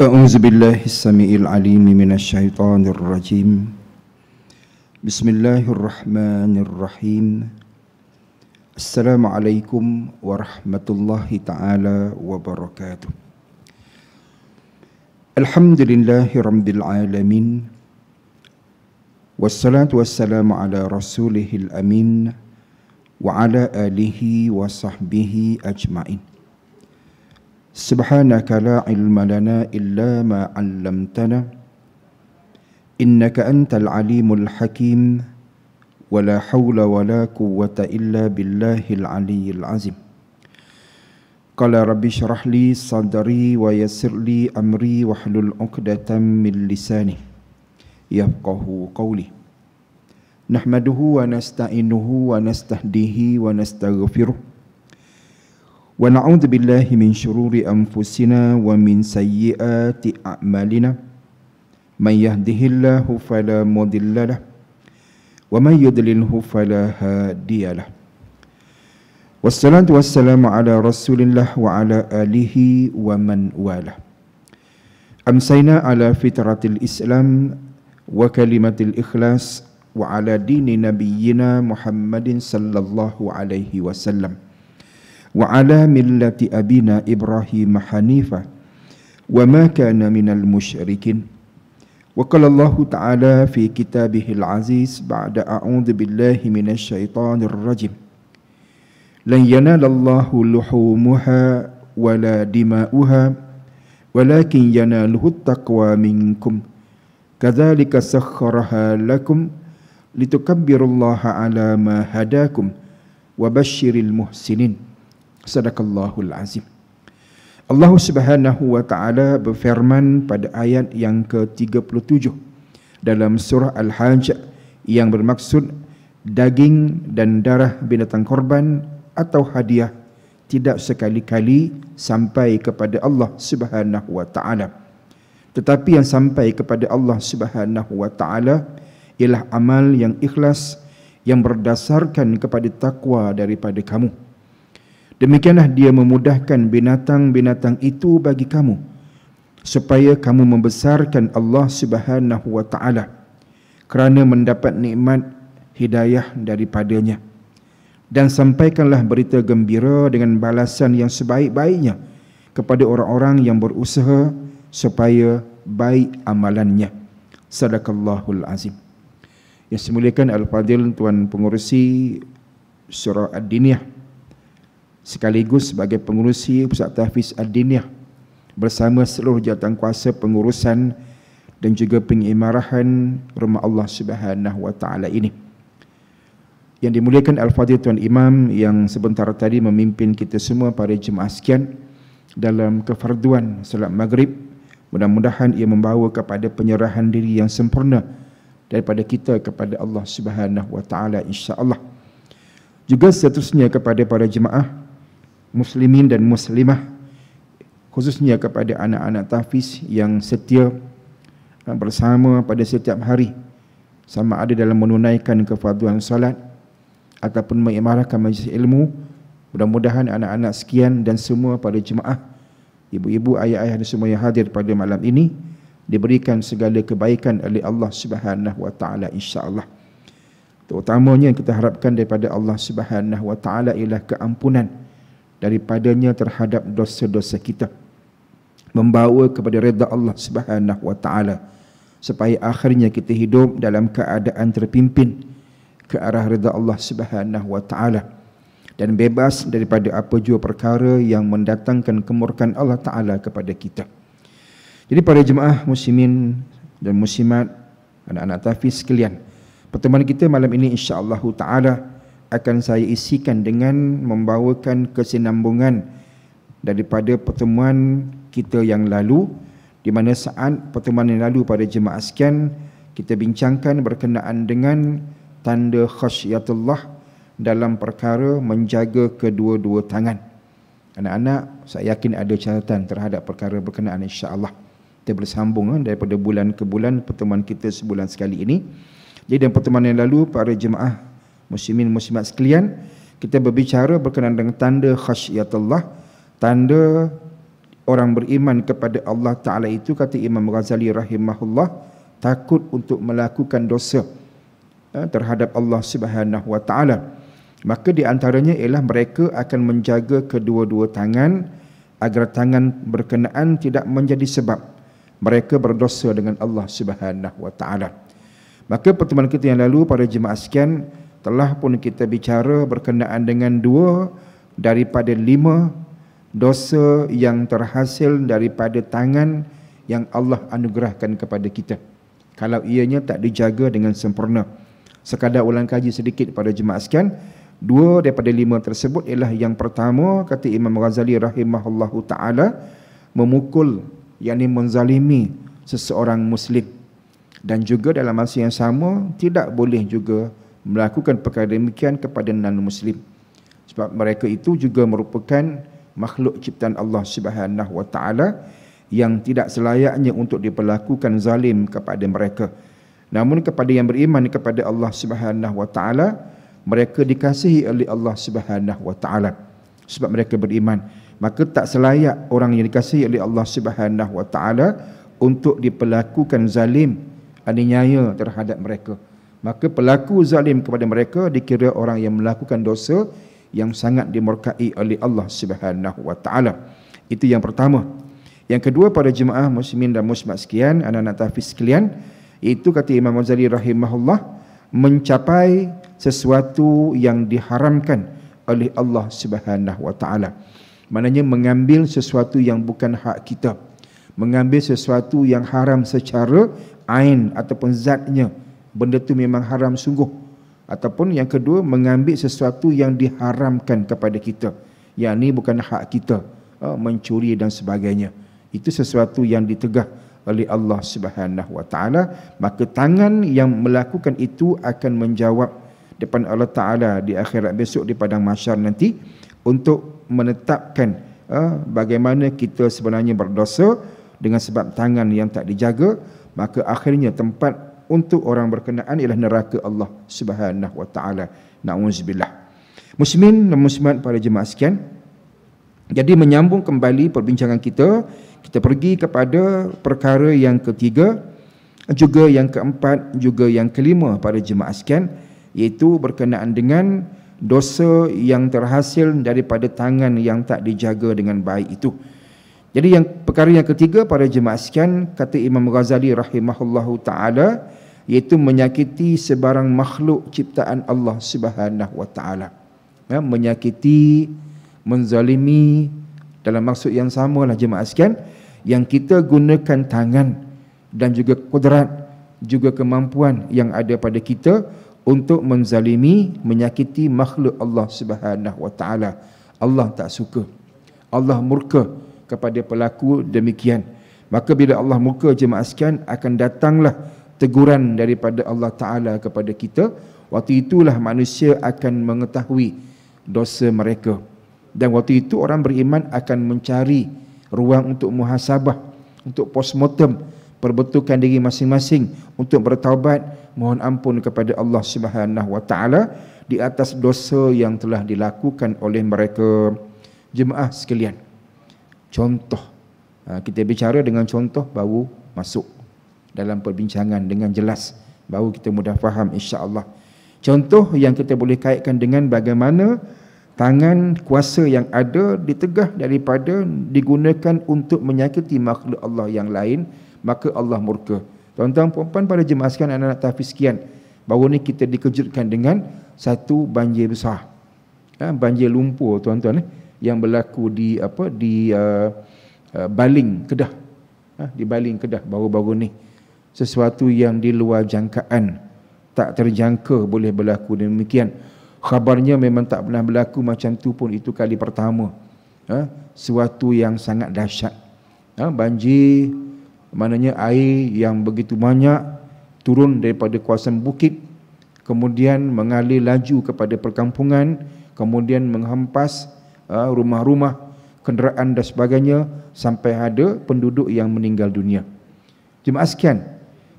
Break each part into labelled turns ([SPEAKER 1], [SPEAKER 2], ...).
[SPEAKER 1] أعوذ بالله السميع العليم من الشيطان الرجيم بسم الله الرحمن الرحيم السلام عليكم ورحمة الله تعالى وبركاته الحمد لله رب العالمين والصلاة والسلام على رسوله الأمين وعلى آله وصحبه أجمعين Subhanaka la ilma lana illa ma 'allamtana innaka antal alimul hakim wa la hawla wa la quwwata illa billahil aliyyil azim. Qala rabbi shrah li sadri wa yassir li amri wahlul 'uqdatam min lisani yafqahu qawli. Nahmaduhu wa nasta'inuhu wa nastahdihi wa nastaghfiruh. Wa na'udzu billahi min syururi anfusina wa min sayyiati a'malina may yahdihillahu fala mudhillalah wa may yudlilhu fala hadiyalah. Wassalatu wassalamu ala Rasulillah wa ala alihi wa man walah. Amsayna ala fitratil Islam wa kalimatil ikhlas wa ala dini nabiyyina Muhammadin sallallahu alaihi wasallam. Wa ala millati abina Ibrahim hanifa wa ma kana minal musyrikin. Wa qala Allah Ta'ala fi kitabihil aziz ba'da a'udzu billahi minasy syaithanir rajim. Lan yanalallahu luhumuha wala dima'uha walakin yanaluhu taqwa minkum. Kadzalika sakhkharaha lakum litukabbirullaha ala ma hadakum wa basyiril muhsinin. Sadaqallahul azim. Allah Subhanahu wa taala berfirman pada ayat yang ke-37 dalam surah Al-Hajj yang bermaksud daging dan darah binatang korban atau hadiah tidak sekali-kali sampai kepada Allah Subhanahu wa taala. Tetapi yang sampai kepada Allah Subhanahu wa taala ialah amal yang ikhlas yang berdasarkan kepada takwa daripada kamu. Demikianlah dia memudahkan binatang-binatang itu bagi kamu supaya kamu membesarkan Allah Subhanahu wa taala kerana mendapat nikmat hidayah daripadanya. Dan sampaikanlah berita gembira dengan balasan yang sebaik-baiknya kepada orang-orang yang berusaha supaya baik amalannya. Sadaqallahul azim. Yang dimuliakan Al-Fadhil Tuan Pengerusi Surah Ad-Diniyah sekaligus sebagai pengurusi Pusat Tahfiz Ad-Diniyah bersama seluruh jawatankuasa pengurusan dan juga pengimarahan rumah Allah Subhanahu wa taala ini. Yang dimuliakan Al-Fadhil Tuan Imam yang sebentar tadi memimpin kita semua para jemaah sekalian dalam kefarduan solat maghrib, mudah-mudahan ia membawa kepada penyerahan diri yang sempurna daripada kita kepada Allah Subhanahu wa taala insya-Allah. Juga seterusnya kepada para jemaah muslimin dan muslimah, khususnya kepada anak-anak tahfiz yang setia bersama pada setiap hari, sama ada dalam menunaikan kefarduan salat ataupun mengimarahkan majlis ilmu. Mudah-mudahan anak-anak sekian dan semua pada jemaah, ibu-ibu, ayah-ayah dan semua yang hadir pada malam ini diberikan segala kebaikan oleh Allah Subhanahu wa taala insya-Allah. Terutamanya yang kita harapkan daripada Allah Subhanahu wa taala ialah keampunan daripadanya terhadap dosa-dosa kita, membawa kepada redha Allah Subhanahu wa taala supaya akhirnya kita hidup dalam keadaan terpimpin ke arah redha Allah Subhanahu wa taala dan bebas daripada apa jua perkara yang mendatangkan kemurkaan Allah taala kepada kita. Jadi para jemaah muslimin dan muslimat, anak-anak tahfiz sekalian, pertemuan kita malam ini insya-Allah taala akan saya isikan dengan membawakan kesinambungan daripada pertemuan kita yang lalu, di mana saat pertemuan yang lalu pada jemaah sekalian kita bincangkan berkenaan dengan tanda khasyatullah dalam perkara menjaga kedua-dua tangan. Anak-anak, saya yakin ada catatan terhadap perkara berkenaan insya-Allah. Kita bersambung daripada bulan ke bulan pertemuan kita sebulan sekali ini. Jadi dalam pertemuan yang lalu, para jemaah muslimin muslimat sekalian, kita berbicara berkenaan dengan tanda khasyatullah, tanda orang beriman kepada Allah Ta'ala itu, kata Imam Ghazali rahimahullah, takut untuk melakukan dosa terhadap Allah Subhanahu Wa Ta'ala. Maka di antaranya ialah mereka akan menjaga kedua-dua tangan agar tangan berkenaan tidak menjadi sebab mereka berdosa dengan Allah Subhanahu Wa Ta'ala. Maka pertemuan kita yang lalu, para jemaah sekalian, telah pun kita bicara berkenaan dengan 2 daripada 5 dosa yang terhasil daripada tangan yang Allah anugerahkan kepada kita kalau ianya tak dijaga dengan sempurna. Sekadar ulang kaji sedikit pada jemaah sekalian, 2 daripada 5 tersebut ialah yang pertama, kata Imam Ghazali rahimahullahu ta'ala, memukul, yakni menzalimi seseorang muslim, dan juga dalam masa yang sama tidak boleh juga melakukan perkara demikian kepada non-muslim, sebab mereka itu juga merupakan makhluk ciptaan Allah Subhanahu Wa Ta'ala yang tidak selayaknya untuk diperlakukan zalim kepada mereka. Namun kepada yang beriman kepada Allah Subhanahu Wa Ta'ala, mereka dikasihi oleh Allah Subhanahu Wa Ta'ala sebab mereka beriman. Maka tak selayak orang yang dikasihi oleh Allah Subhanahu Wa Ta'ala untuk diperlakukan zalim, aniaya terhadap mereka. Maka pelaku zalim kepada mereka dikira orang yang melakukan dosa yang sangat dimurkai oleh Allah Subhanahu Wa Ta'ala. Itu yang pertama. Yang kedua, pada jemaah muslimin dan muslimat sekalian, anak-anak tahfiz sekalian, itu kata Imam Ghazali rahimahullah, mencapai sesuatu yang diharamkan oleh Allah Subhanahu Wa Ta'ala. Maknanya mengambil sesuatu yang bukan hak kita, mengambil sesuatu yang haram secara ain ataupun zatnya, benda itu memang haram sungguh. Ataupun yang kedua, mengambil sesuatu yang diharamkan kepada kita, yakni bukan hak kita, mencuri dan sebagainya. Itu sesuatu yang ditegah oleh Allah Subhanahu Wa Ta'ala. Maka tangan yang melakukan itu akan menjawab depan Allah Ta'ala di akhirat besok, di padang mahsyar nanti, untuk menetapkan bagaimana kita sebenarnya berdosa dengan sebab tangan yang tak dijaga. Maka akhirnya tempat untuk orang berkenaan ialah neraka Allah Subhanahu Wa Ta'ala. Na'udzubillah. Muslimin dan muslimat para jemaah sekalian, jadi menyambung kembali perbincangan kita, kita pergi kepada perkara yang ketiga, juga yang keempat, juga yang kelima para jemaah sekalian, iaitu berkenaan dengan dosa yang terhasil daripada tangan yang tak dijaga dengan baik itu. Jadi yang perkara yang ketiga para jemaah sekalian, kata Imam Ghazali rahimahullahu ta'ala, iaitu menyakiti sebarang makhluk ciptaan Allah Subhanahu Wa Ta'ala. Menyakiti, menzalimi, dalam maksud yang samalah jemaah sekalian, yang kita gunakan tangan dan juga kudrat, juga kemampuan yang ada pada kita untuk menzalimi, menyakiti makhluk Allah Subhanahu Wa Ta'ala. Allah tak suka, Allah murka kepada pelaku demikian. Maka bila Allah murka jemaah sekalian, akan datanglah teguran daripada Allah Ta'ala kepada kita. Waktu itulah manusia akan mengetahui dosa mereka, dan waktu itu orang beriman akan mencari ruang untuk muhasabah, untuk postmortem, perbetulkan diri masing-masing untuk bertaubat, mohon ampun kepada Allah Subhanahu Wa Ta'ala di atas dosa yang telah dilakukan oleh mereka. Jemaah sekalian, contoh, kita bicara dengan contoh baru masuk dalam perbincangan dengan jelas, baru kita mudah faham insya-Allah. Contoh yang kita boleh kaitkan dengan bagaimana tangan kuasa yang ada ditegah daripada digunakan untuk menyakiti makhluk Allah yang lain, maka Allah murka. Tuan-tuan puan-puan para jemaah sekalian, anak-anak tahfiz sekalian, baru ni kita dikejutkan dengan satu banjir besar, banjir lumpur tuan-tuan, yang berlaku di Baling, Kedah, di Baling, Kedah baru-baru ni. Sesuatu yang di luar jangkaan, tak terjangka boleh berlaku demikian. Khabarnya memang tak pernah berlaku macam tu pun, itu kali pertama. Suatu yang sangat dahsyat. Banjir, maknanya air yang begitu banyak turun daripada kawasan bukit, kemudian mengalir laju kepada perkampungan, kemudian menghempas rumah-rumah, kenderaan dan sebagainya, sampai ada penduduk yang meninggal dunia. Jemaah sekalian,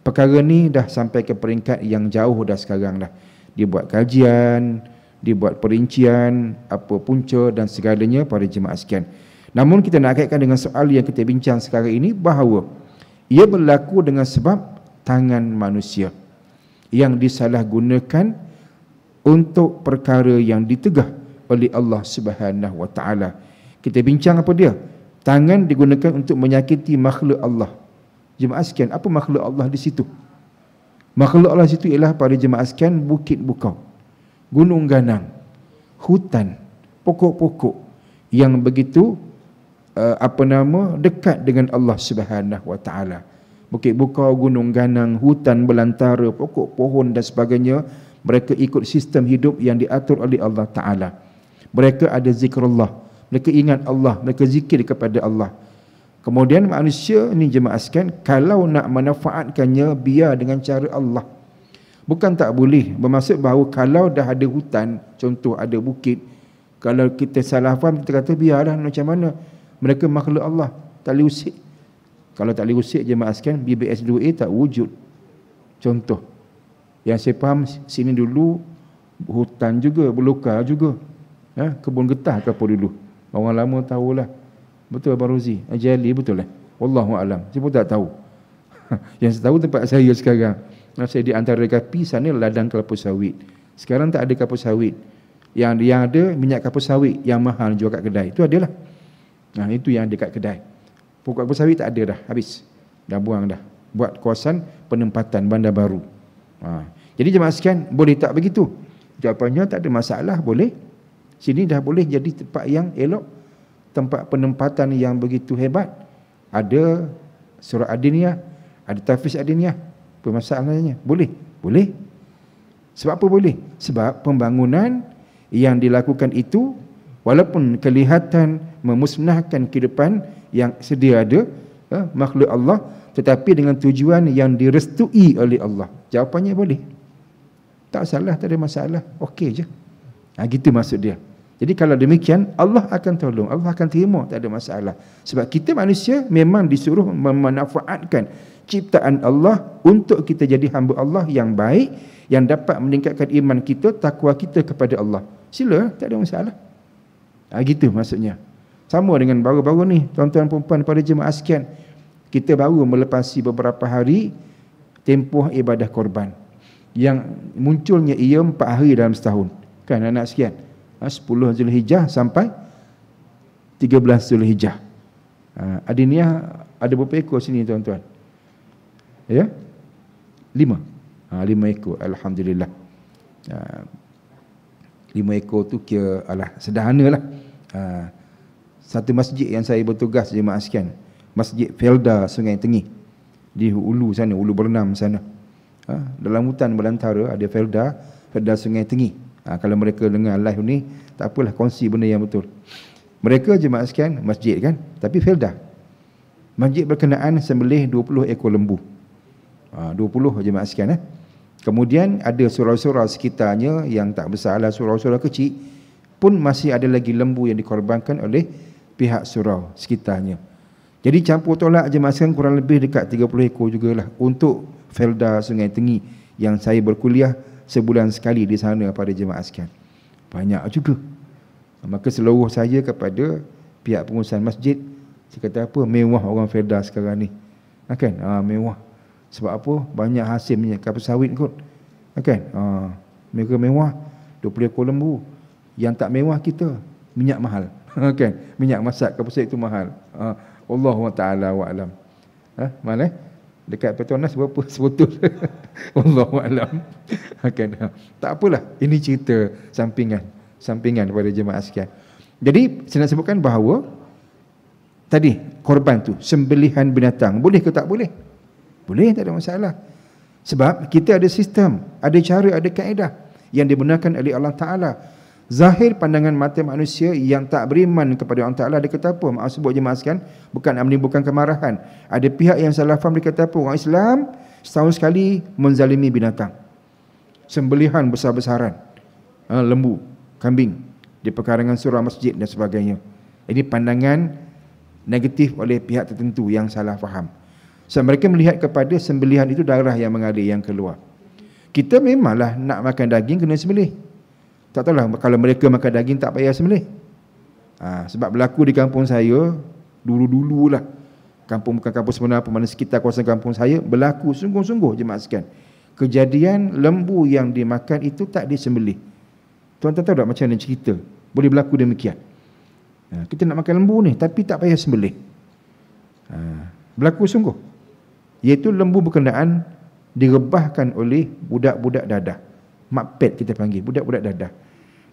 [SPEAKER 1] perkara ni dah sampai ke peringkat yang jauh dah sekarang dah. Dia buat kajian, dia buat perincian, apa punca dan segalanya pada jemaah sekalian. Namun kita nak kaitkan dengan soal yang kita bincang sekarang ini, bahawa ia berlaku dengan sebab tangan manusia yang disalahgunakan untuk perkara yang ditegah oleh Allah Subhanahu Wa Taala. Kita bincang apa dia? Tangan digunakan untuk menyakiti makhluk Allah. Jemaah sekalian, apa makhluk Allah di situ? Makhluk Allah di situ ialah pada jemaah sekalian bukit bukau, gunung ganang, hutan, pokok-pokok yang begitu dekat dengan Allah Subhanahu Wa Taala. Bukit bukau, gunung ganang, hutan belantara, pokok pohon dan sebagainya, mereka ikut sistem hidup yang diatur oleh Allah Taala. Mereka ada zikrullah, mereka ingat Allah, mereka zikir kepada Allah. Kemudian manusia ni jemaah sekalian, kalau nak manfaatkannya biar dengan cara Allah. Bukan tak boleh, bermaksud bahawa kalau dah ada hutan, contoh ada bukit, kalau kita salah faham, kita kata biarlah macam mana, mereka makhluk Allah, tak boleh usik. Kalau tak boleh usik jemaah sekalian, BBS 2A tak wujud. Contoh yang saya faham, sini dulu hutan juga, belukar juga, kebun getah ke apa dulu, orang lama tahulah. Betul Abang Rozi? Ajali betul lah. Wallahu alam. Saya pun tak tahu. Yang saya tahu tempat saya sekarang, saya di antara kapi sana ladang kelapa sawit. Sekarang tak ada kelapa sawit. Yang ada minyak kelapa sawit yang mahal jual kat kedai. Itu adalah. Nah, itu yang dekat kedai. Pokok kelapa sawit tak ada dah, habis. Dah buang dah. Buat kawasan penempatan bandar baru. Jadi jemaah sekalian, boleh tak begitu? Jawapannya tak ada masalah, boleh. Sini dah boleh jadi tempat yang elok, tempat penempatan yang begitu hebat. Ada surah Adiniyah, ada tahfiz Adiniyah. Apa masalahnya? Boleh? Boleh. Sebab apa boleh? Sebab pembangunan yang dilakukan itu walaupun kelihatan memusnahkan kehidupan yang sedia ada, makhluk Allah, tetapi dengan tujuan yang direstui oleh Allah. Jawapannya boleh. Tak salah, tak ada masalah. Okey je. Gitu maksud dia. Jadi kalau demikian, Allah akan tolong, Allah akan terima, tak ada masalah. Sebab kita manusia memang disuruh memanfaatkan ciptaan Allah untuk kita jadi hamba Allah yang baik, yang dapat meningkatkan iman kita, takwa kita kepada Allah. Sila, tak ada masalah. Gitu maksudnya. Sama dengan baru-baru ni, tuan-tuan perempuan pada jemaah sekalian, kita baru melepasi beberapa hari tempoh ibadah korban, yang munculnya ia 4 hari dalam setahun. Kan anak sekalian? 10 Zulhijjah sampai 13 Zulhijjah. Adiniyah ada berapa ekor sini tuan-tuan? Ya? 5. 5 ekor, alhamdulillah. 5 ekor tu kira sederhana lah. Satu masjid yang saya bertugas jemaah sekalian, Masjid Felda Sungai Tenggih di Ulu sana, Ulu Bernam sana. Dalam hutan belantara ada Felda Sungai Tenggih. Kalau mereka dengar live ni, tak apalah, kongsi benda yang betul. Mereka jemaah sekalian, masjid kan, tapi Felda. Masjid berkenaan sembelih 20 ekor lembu. 20 jemaah sekalian. Kemudian ada surau-surau sekitarnya yang tak besarlah, surau-surau kecil pun masih ada lagi lembu yang dikorbankan oleh pihak surau sekitarnya. Jadi campur tolak jemaah sekalian kurang lebih dekat 30 ekor jugalah untuk Felda Sungai Tenggih yang saya berkuliah sebulan sekali di sana pada jemaah sekalian. Banyak juga. Maka seluruh saya kepada pihak pengurusan masjid, saya kata apa, mewah orang Felda sekarang ni. Kan? Mewah. Sebab apa? Banyak hasil minyak kelapa sawit kot. Kan? Mereka mewah, 20 ekor lembu. Yang tak mewah kita, minyak mahal. Kan? Minyak masak kelapa sawit itu mahal. Allahu Ta'ala wa'alam. Mana? Dekat Petronas berapa sebotol? Wallahu a'lam. Tak apalah, ini cerita sampingan pada jemaah sekalian. Jadi saya nak sebutkan bahawa tadi korban tu, sembelihan binatang, boleh ke tak boleh? Boleh, tak ada masalah. Sebab kita ada sistem, ada cara, ada kaedah yang dibenarkan oleh Allah Ta'ala. Zahir pandangan mata manusia yang tak beriman kepada Allah Ta'ala, dia kata apa? Maaf sebut jemaah sekalian, bukan menimbulkan kemarahan. Ada pihak yang salah faham, dia kata apa? Orang Islam setahun sekali menzalimi binatang, sembelihan besar-besaran, lembu, kambing di perkarangan surau masjid dan sebagainya. Ini pandangan negatif oleh pihak tertentu yang salah faham. Sebab mereka melihat kepada sembelihan itu darah yang mengalir, yang keluar. Kita memanglah nak makan daging kena sembelih. Tak tahulah kalau mereka makan daging tak payah sembelih. Sebab berlaku di kampung saya dulu-dululah. Kampung bukan kampung sebenar, mana sekitar kawasan kampung saya, berlaku sungguh-sungguh jemaah sekalian. Kejadian lembu yang dimakan itu tak disembelih. Tuan-tuan tahu tak macam mana cerita? Boleh berlaku demikian. Kita nak makan lembu ni tapi tak payah sembelih. Berlaku sungguh. Iaitu lembu berkenaan direbahkan oleh budak-budak dadah. Makpet kita panggil, budak-budak dadah.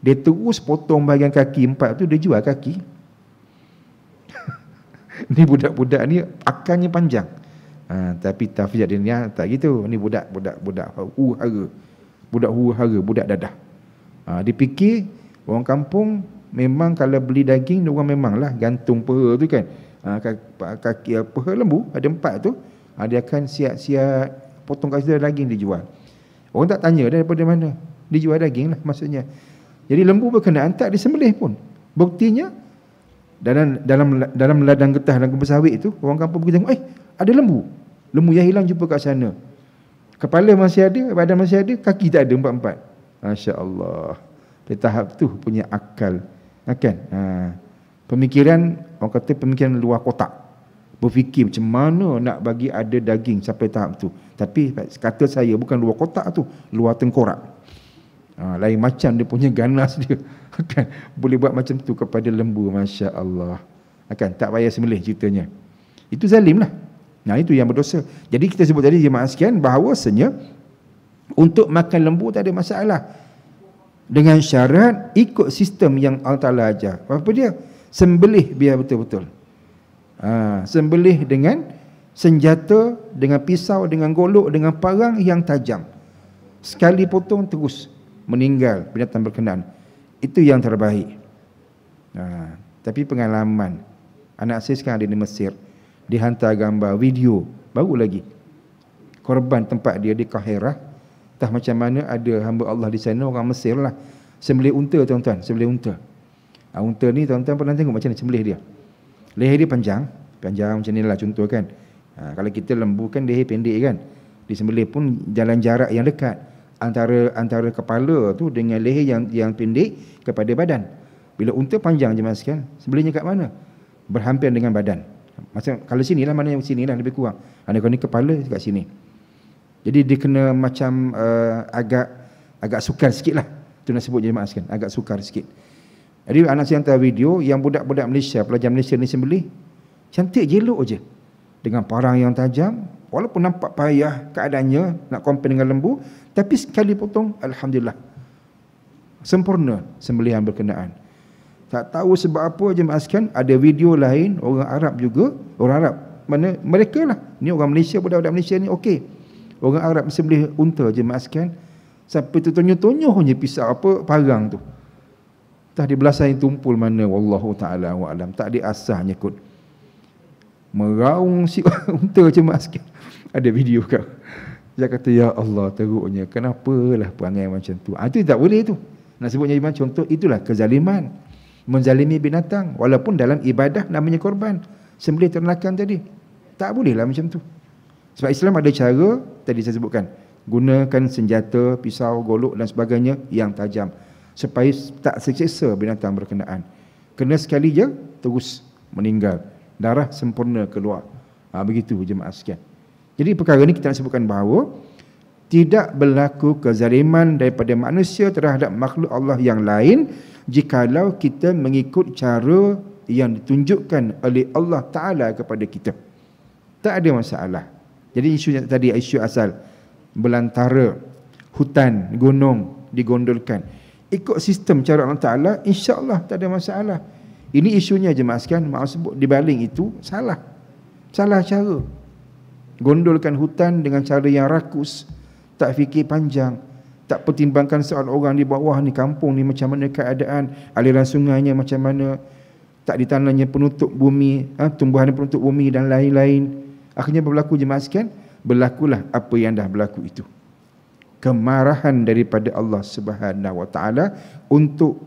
[SPEAKER 1] Dia terus potong bahagian kaki 4 tu, dia jual kaki. Ni budak-budak ni akalnya panjang. Tapi tafsir dia tak gitu. Ni budak huru-hara. Budak huru-hara, budak dadah. Dia fikir orang kampung memang kalau beli daging dia orang memanglah gantung peha tu kan. Kaki peha lembu ada 4 tu, dia akan siap-siap potong kat situ daging dijual. Orang tak tanya daripada mana. Dijual daging lah maksudnya. Jadi lembu berkenaan tak disembelih pun. Buktinya dalam ladang getah dan kebun sawit itu, orang kampung pergi tengok, ada lembu. Lembu yang hilang jumpa kat sana. Kepala masih ada, badan masih ada, kaki tak ada 4-4. Masya-Allah. Di tahap tu punya akal. Kan? Pemikiran, orang kata pemikiran luar kotak. Berfikir macam mana nak bagi ada daging sampai tahap tu. Tapi kata saya bukan luar kotak tu, luar tengkorak. Lain macam dia punya ganas dia. Kan? Boleh buat macam tu kepada lembu, masya-Allah. Kan? Tak payah sembelih ceritanya. Itu zalim lah. Itu yang berdosa. Jadi kita sebut tadi jemaah sekalian bahawasanya untuk makan lembu tak ada masalah. Dengan syarat ikut sistem yang Allah Ta'ala ajar. Apa dia? Sembelih biar betul-betul. Sembelih dengan senjata, dengan pisau, dengan golok, dengan parang yang tajam. Sekali potong terus meninggal binatang berkenaan. Itu yang terbaik. Tapi pengalaman anak saya sekarang ada di Mesir, dihantar gambar video baru lagi korban tempat dia di Kahirah. Entah macam mana ada hamba Allah di sana, orang Mesir lah, sembelih unta tuan-tuan, sembelih unta. Unta ni tuan-tuan pernah tengok macam mana sembelih dia? Leher dia panjang macam ni lah contoh kan. Kalau kita lembu kan leher pendek kan, disembelih pun jalan jarak yang dekat antara kepala tu dengan leher yang pendek kepada badan. Bila unta panjang je mas kan, sembelihnya kat mana? Berhampiran dengan badan. Macam kalau sini lah, mana yang sini lah lebih kurang. Kalau ni kepala kat sini. Jadi dia kena macam agak sukar sikit lah. Tu nak sebut je mas kan, agak sukar sikit. Jadi anak saya hantar video yang budak-budak Malaysia, pelajar Malaysia ni sembelih, cantik jelok je. Dengan parang yang tajam, walaupun nampak payah keadaannya nak compare dengan lembu, tapi sekali potong, alhamdulillah, sempurna sembelihan berkenaan. Tak tahu sebab apa je maaskan, ada video lain orang Arab juga, orang Arab mana mereka lah, ni orang Malaysia, budak-budak Malaysia ni okey. Orang Arab sembelih unta je maaskan, sampai tertonyoh-tonyohnya pisau apa parang tu. Tak di belasai tumpul mana, wallahu taala wa alam, tak diasahnya kot. Meraung si unta je maaskan. Ada video kau. Dia kata ya Allah teruknya, kenapalah perangai macam tu. Itu tak boleh tu. Nak sebutnya macam contoh, itulah kezaliman. Menzalimi binatang walaupun dalam ibadah namanya korban, sembelih ternakan tadi. Tak bolehlah macam tu. Sebab Islam ada cara tadi saya sebutkan, gunakan senjata, pisau, golok dan sebagainya yang tajam supaya tak seksa binatang berkenaan. Kena sekali je terus meninggal, darah sempurna keluar. Begitu jemaah sekalian. Jadi perkara ni kita nak sebutkan bahawa tidak berlaku kezaliman daripada manusia terhadap makhluk Allah yang lain jikalau kita mengikut cara yang ditunjukkan oleh Allah Ta'ala kepada kita. Tak ada masalah. Jadi isu yang tadi, isu asal belantara, hutan, gunung digondolkan, ikut sistem cara Allah Ta'ala, insya-Allah tak ada masalah. Ini isunya jemaah sekalian, maksud dibaling itu salah cara. Gondolkan hutan dengan cara yang rakus, tak fikir panjang, tak pertimbangkan soal orang di bawah ni, kampung ni macam mana keadaan, aliran sungainya macam mana, tak ditanamnya penutup bumi, tumbuhan penutup bumi dan lain-lain. Akhirnya berlaku jemaah sekalian, berlakulah apa yang dah berlaku itu. Kemarahan daripada Allah Subhanahu Wa Taala untuk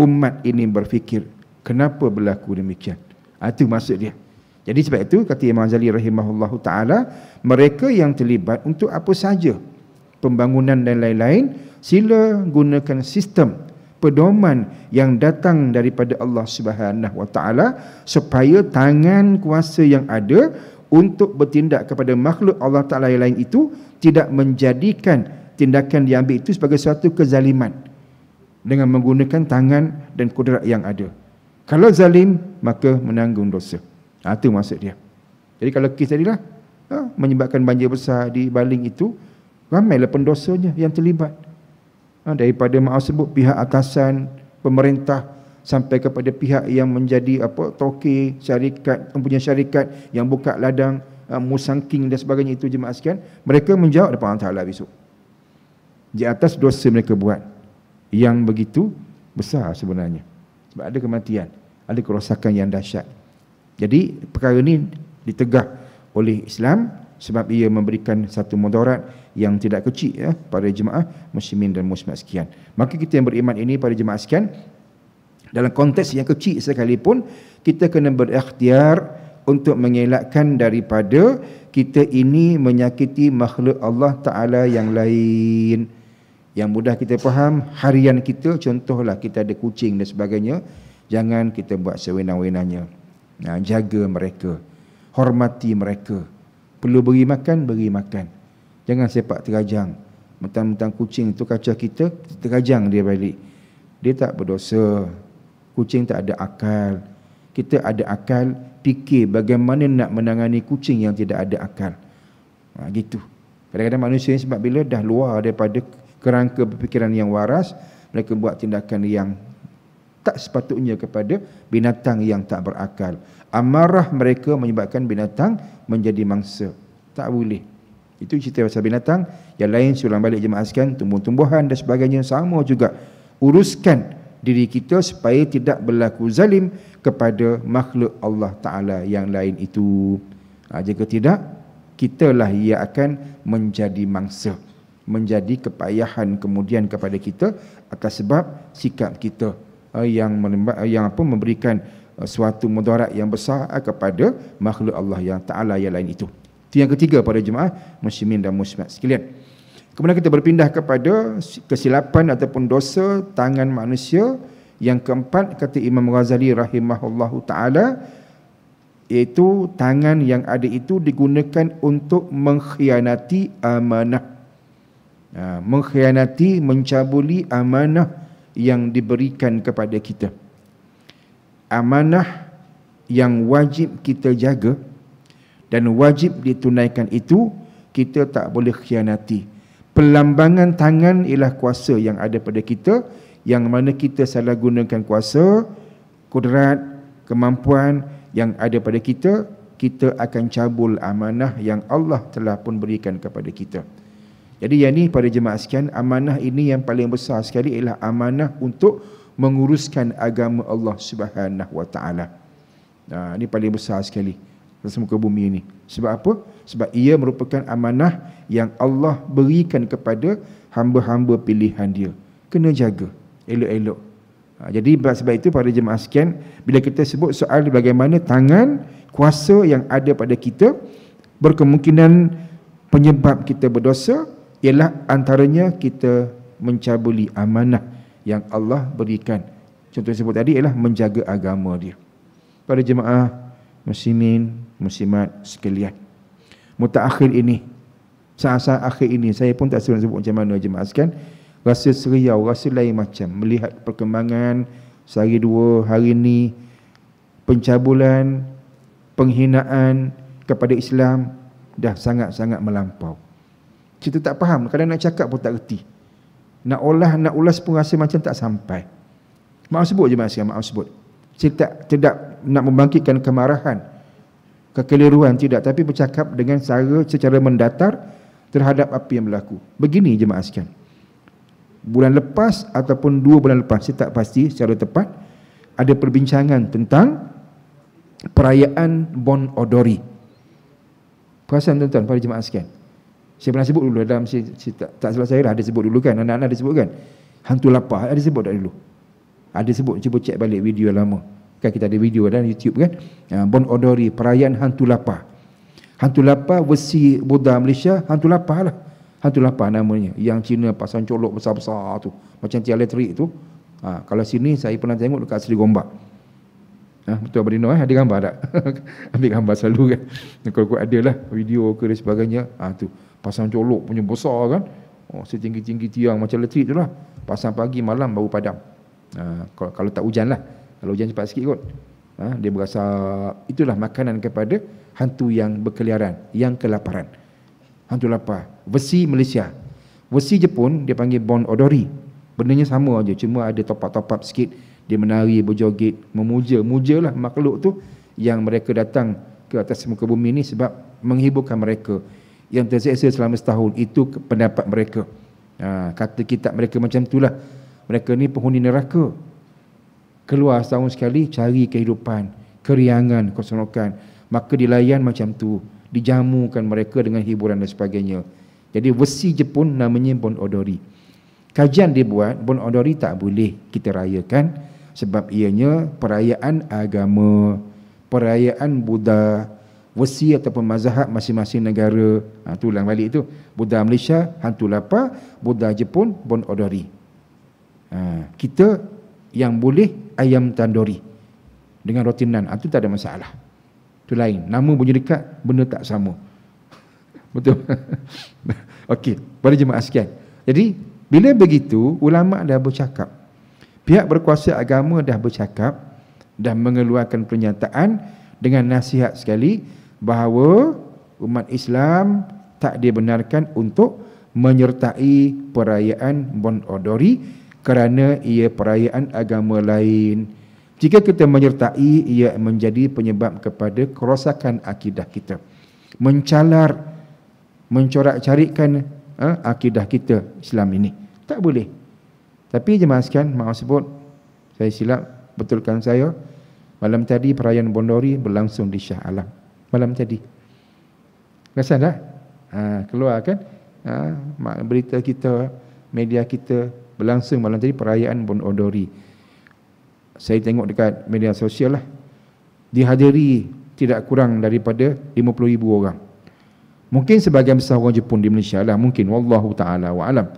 [SPEAKER 1] umat ini berfikir, kenapa berlaku demikian? Itu maksud dia. Jadi sebab itu kata Imam Ghazali rahimahullahu taala, mereka yang terlibat untuk apa saja pembangunan dan lain-lain, sila gunakan sistem pedoman yang datang daripada Allah Subhanahu wa taala supaya tangan kuasa yang ada untuk bertindak kepada makhluk Allah Taala yang lain itu tidak menjadikan tindakan diambil itu sebagai suatu kezaliman dengan menggunakan tangan dan kudrat yang ada. Kalau zalim, maka menanggung dosa. Itu maksud dia. Jadi kalau kes tadilah menyebabkan banjir besar di Baling itu, ramailah pendosanya yang terlibat. Daripada maaf sebut pihak atasan, pemerintah, sampai kepada pihak yang menjadi toke, syarikat, mempunyai syarikat yang buka ladang, musangking dan sebagainya itu jemaah sekalian, mereka menjawab depan Allah Taala besok. Di atas dosa mereka buat yang begitu besar sebenarnya. Sebab ada kematian, ada kerosakan yang dahsyat. Jadi perkara ini ditegah oleh Islam sebab ia memberikan satu mudarat yang tidak kecil pada jemaah muslimin dan muslimat sekian. Maka kita yang beriman ini pada jemaah sekian, dalam konteks yang kecil sekalipun, kita kena berikhtiar untuk mengelakkan daripada kita ini menyakiti makhluk Allah Ta'ala yang lain. Yang mudah kita faham, harian kita, contohlah kita ada kucing dan sebagainya, jangan kita buat sewenang-wenangnya. Jaga mereka, hormati mereka. Perlu beri makan, beri makan. Jangan sepak terajang. Mentang-mentang kucing itu kacau kita, terajang dia balik. Dia tak berdosa. Kucing tak ada akal. Kita ada akal, fikir bagaimana nak menangani kucing yang tidak ada akal. Gitu. Kadang-kadang manusia sebab bila dah luar daripada kerangka berfikiran yang waras, mereka buat tindakan yang tak sepatutnya kepada binatang yang tak berakal. Amarah mereka menyebabkan binatang menjadi mangsa. Tak boleh. Itu cerita pasal binatang. Yang lain sulang balik jemaah sekalian, tumbuh-tumbuhan dan sebagainya sama juga. Uruskan diri kita supaya tidak berlaku zalim kepada makhluk Allah Ta'ala yang lain itu. Jika tidak, kitalah ia akan menjadi mangsa, menjadi kepayahan kemudian kepada kita atas sebab sikap kita yang memberikan suatu mudarat yang besar kepada makhluk Allah yang Ta'ala yang lain itu. Itu yang ketiga pada jemaah muslimin dan muslimat sekalian. Kemudian kita berpindah kepada kesilapan ataupun dosa tangan manusia. Yang keempat, kata Imam Ghazali rahimahullahu ta'ala, iaitu tangan yang ada itu digunakan untuk mengkhianati amanah. Mengkhianati, mencabuli amanah yang diberikan kepada kita. Amanah yang wajib kita jaga dan wajib ditunaikan itu, kita tak boleh khianati. Pelambangan tangan ialah kuasa yang ada pada kita, yang mana kita salah gunakan kuasa, kudrat, kemampuan yang ada pada kita, kita akan cabul amanah yang Allah telah pun berikan kepada kita. Jadi yang ni pada jemaah sekian, amanah ini yang paling besar sekali ialah amanah untuk menguruskan agama Allah Subhanahu wa taala. Ini paling besar sekali atas muka bumi ini. Sebab apa? Sebab ia merupakan amanah yang Allah berikan kepada hamba-hamba pilihan dia. Kena jaga elok-elok. Jadi sebab itu pada jemaah sekian, bila kita sebut soal bagaimana tangan kuasa yang ada pada kita berkemungkinan penyebab kita berdosa, ialah antaranya kita mencabuli amanah yang Allah berikan. Contoh yang sebut tadi ialah menjaga agama dia. Pada jemaah muslimin, muslimat sekalian, mutaakhir ini, saat-saat akhir ini, saya pun tak sebut macam mana jemaah sekalian, rasa seriau, rasa lain macam melihat perkembangan sehari dua hari ini, pencabulan, penghinaan kepada Islam dah sangat-sangat melampau. Kita tak faham, kadang nak cakap pun tak reti, nak ulas pun rasa macam tak sampai. Maaf sebut je mas, maaf sebut. Saya tidak nak membangkitkan kemarahan, kekeliruan, tidak, tapi bercakap dengan secara mendatar terhadap apa yang berlaku. Begini jemaah sekalian, bulan lepas ataupun 2 bulan lepas, saya tak pasti secara tepat, ada perbincangan tentang perayaan Bon Odori. Perasan tuan-tuan pada jemaah sekalian, saya pernah sebut dulu dalam, saya tak salah saya ada sebut dulu kan, anak-anak ada sebut kan, hantu lapar ada sebut tak dulu, ada sebut, cuba cek balik video lama. Kan kita ada video dalam YouTube kan. Bon Odori, perayaan hantu lapar. Hantu lapar versi Buddha Malaysia, hantu lapar lah. Hantu lapar namanya. Yang Cina pasang colok besar-besar tu, macam tiang elektrik tu. Kalau sini saya pernah tengok dekat Seri Gombak. Betul Abang Dino, ada gambar tak? Ambil gambar selalu kan. Kalau ada lah video ke dan sebagainya. Tu pasang colok punya besar kan. Setinggi-tinggi tiang macam elektrik tu lah. Pasang pagi malam baru padam. Kalau tak hujan lah. Kalau hujan cepat sikit kot. Dia berasa itulah makanan kepada hantu yang berkeliaran, yang kelaparan. Hantu lapar. Versi Malaysia. Versi Jepun dia panggil Bon Odori. Bendanya sama aja, cuma ada top-up sikit. Dia menari, berjoget, memuja-mujalah makhluk tu yang mereka datang ke atas muka bumi ni sebab menghiburkan mereka yang terseksa selama setahun. Itu pendapat mereka. Kata kitab mereka macam itulah. Mereka ni penghuni neraka. Keluar setahun sekali cari kehidupan, keriangan, keseronokan. Maka dilayan macam tu, dijamukan mereka dengan hiburan dan sebagainya. Jadi versi Jepun namanya Bon Odori. Kajian dia buat, Bon Odori tak boleh kita rayakan sebab ianya perayaan agama, perayaan Buddha, versi ataupun mazhab masing-masing negara. Tu ulang balik tu. Buddha Malaysia hantu lapar, Buddha Jepun Bon Odori. Kita yang boleh ayam tandori dengan roti nan, itu tak ada masalah. Itu lain. Nama bunyi dekat, benda tak sama. Betul. Okey, pada jemaah sekalian. Jadi bila begitu, ulama dah bercakap, pihak berkuasa agama dah bercakap, dah mengeluarkan pernyataan dengan nasihat sekali bahawa umat Islam tak dibenarkan untuk menyertai perayaan Bon Odori kerana ia perayaan agama lain. Jika kita menyertai, ia menjadi penyebab kepada kerosakan akidah kita, mencorak-carikkan akidah kita Islam ini. Tak boleh. Tapi jemaah sekalian, maaf sebut, saya silap, betulkan saya. Malam tadi perayaan Bon Odori berlangsung di Shah Alam. Malam tadi. Rasa dah? Keluar kan? Berita kita, media kita, berlangsung malam tadi perayaan Bon Odori. Saya tengok dekat media sosial lah, dihadiri tidak kurang daripada 50,000 orang. Mungkin sebahagian besar orang Jepun di Malaysia lah, mungkin, wallahu ta'ala wa'alam.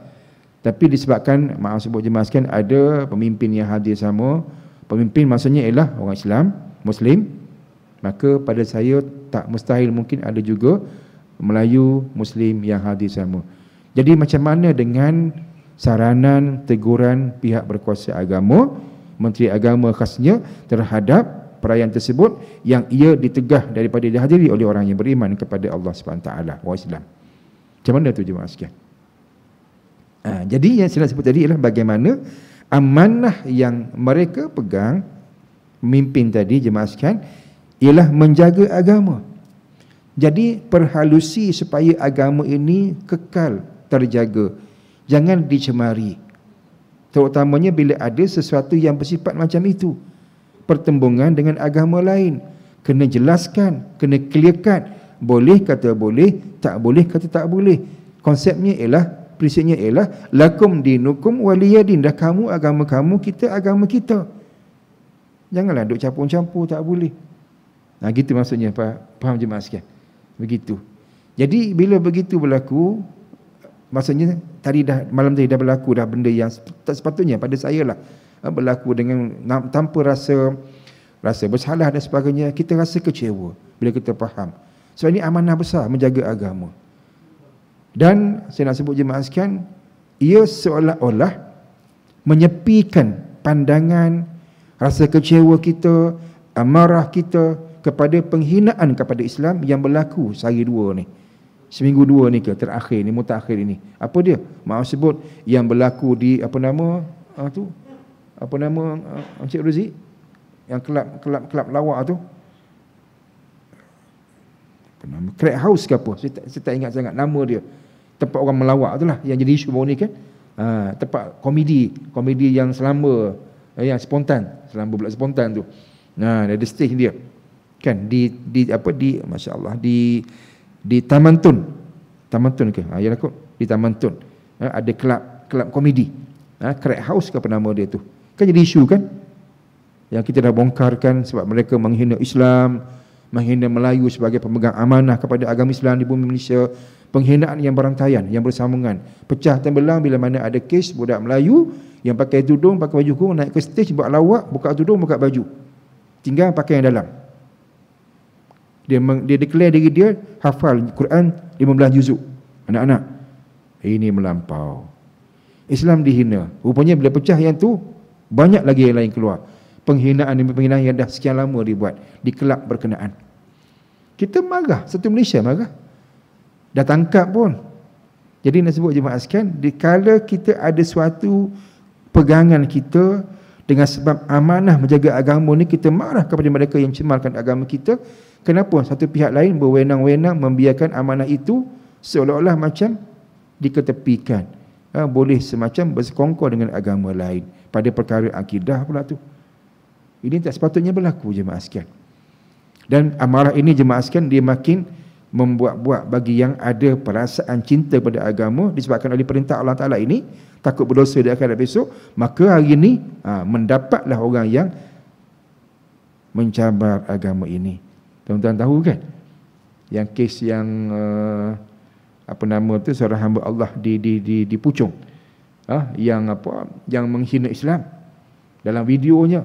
[SPEAKER 1] Tapi disebabkan, maaf sebut jemaah sekalian, ada pemimpin yang hadir sama. Pemimpin maksudnya ialah orang Islam, Muslim. Maka pada saya tak mustahil mungkin ada juga Melayu, Muslim yang hadir sama. Jadi macam mana dengan saranan, teguran pihak berkuasa agama, Menteri Agama khasnya terhadap perayaan tersebut yang ia ditegah daripada dihadiri oleh orang yang beriman kepada Allah SWT, orang Islam. Macam mana tu jemaah sekalian? Jadi yang saya nak sebut tadi ialah bagaimana amanah yang mereka pegang, pemimpin tadi jemaah sekalian, ialah menjaga agama. Jadi perhalusi supaya agama ini kekal terjaga, jangan dicemari. Terutamanya bila ada sesuatu yang bersifat macam itu, pertembungan dengan agama lain, kena jelaskan, kena clearkan. Boleh kata boleh, tak boleh kata tak boleh. Konsepnya ialah, prinsipnya ialah lakum dinukum waliyadin. Dah kamu agama kamu, kita agama kita. Janganlah duk campur-campur, tak boleh. Gitu maksudnya, faham jemaah sekalian? Begitu. Jadi bila begitu berlaku, maksudnya malam tadi dah berlaku dah benda yang tak sepatutnya pada saya lah, berlaku dengan tanpa rasa bersalah dan sebagainya. Kita rasa kecewa bila kita faham. Sebab ini amanah besar menjaga agama. Dan saya nak sebut jemaah sekalian, ia seolah-olah menyepikan pandangan, rasa kecewa kita, amarah kita kepada penghinaan kepada Islam yang berlaku sehari dua ni. Seminggu dua ni ke terakhir ni, mutakhir ini. Apa dia? Maaf sebut yang berlaku di apa nama Encik Ruzi, yang kelab lawak tu. Apa nama? Crack House ke apa? Saya tak ingat sangat nama dia. Tempat orang melawak tu lah yang jadi isu baru ni kan. Tempat komedi yang selamba, yang spontan, selamba pula spontan tu. Ada stage dia. Kan di masya-Allah di Taman Tun ke? Ya kot, di Taman Tun. Ada kelab komedi. Crack House ke apa nama dia tu. Kan jadi isu kan? yang kita dah bongkarkan sebab mereka menghina Islam, menghina Melayu sebagai pemegang amanah kepada agama Islam di bumi Malaysia, penghinaan yang berantaian, yang bersambungan, pecah tembelang bila mana ada kes budak Melayu yang pakai tudung, pakai baju kurung, naik ke stage buat lawak, buka tudung, buka baju, tinggal pakai yang dalam. Dia declare diri dia hafal Quran 15 juzuk. Anak-anak, ini melampau. Islam dihina. Rupanya bila pecah yang tu, banyak lagi yang lain keluar. Penghinaan yang dah sekian lama dibuat di kelab berkenaan. Kita marah, satu Malaysia marah. Dah tangkap pun. Jadi nak sebut jemaah sekalian, dikala kita ada suatu pegangan kita dengan sebab amanah menjaga agama ni, kita marah kepada mereka yang cemarkan agama kita. Kenapa satu pihak lain berwenang-wenang membiarkan amanah itu seolah-olah macam diketepikan, boleh semacam bersekongkol dengan agama lain pada perkara akidah pula tu. Ini tak sepatutnya berlaku jemaah sekalian. Dan amarah ini jemaah sekalian, dia makin membuat-buat bagi yang ada perasaan cinta pada agama disebabkan oleh perintah Allah Ta'ala ini, takut berdosa di akhirat besok, maka hari ini mendapatlah orang yang mencabar agama ini. Tuan-tuan tahu kan yang kes yang apa nama tu, seorang hamba Allah di Puchong, yang menghina Islam dalam videonya